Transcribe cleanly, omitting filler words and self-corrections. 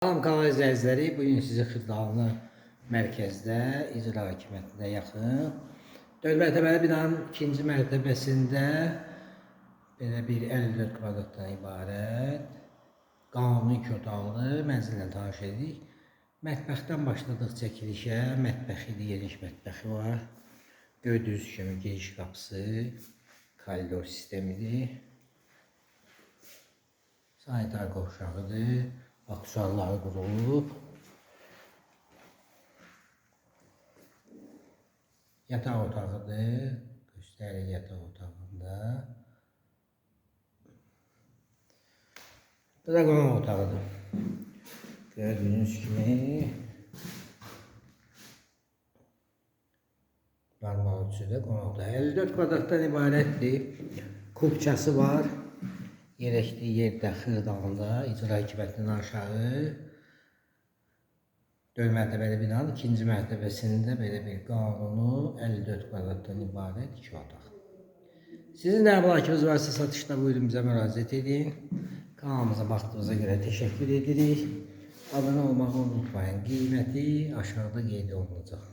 Salam kanal izləyiciləri, bugün sizi Xırdalı mərkəzdə, icra hakimiyyətinə yaxın 4 mərtəbəli binanın ikinci mərtəbəsində belə bir 54 kvadratdan ibarət qanuni 2 otaqlı mənzillə tanış edik. Mətbəxdən başladıq çəkilişə. Mətbəxi, geniş mətbəxi var. Gördüyünüz kimi giriş qapısı, koridor sistemidir. Sanitar qovşağıdır. Aksesuarları qurulub. Yataq otağıdır. Göstərir yataq otağında. Bu da qonaq otağıdır. Gördüyünüz kimi normal ölçüdə qonaq otağı. 54 kvadratdan ibarətdir. Kubçası var. Yerləşdiyi yerdə Xırdalında, icra hakimiyyətindən aşağı 4 mərtəbəli binanın ikinci mərtəbəsində belə bir qanunu 54 kvadratdan ibarət 2 otaq. Sizin də əmlakınız varsa satışda buyurun bizə müraciət edin. Kanalımıza baxdığınıza görə təşəkkür edirik. Abunə olmağı unutmayın. Qiyməti aşağıda qeyd olunacaq.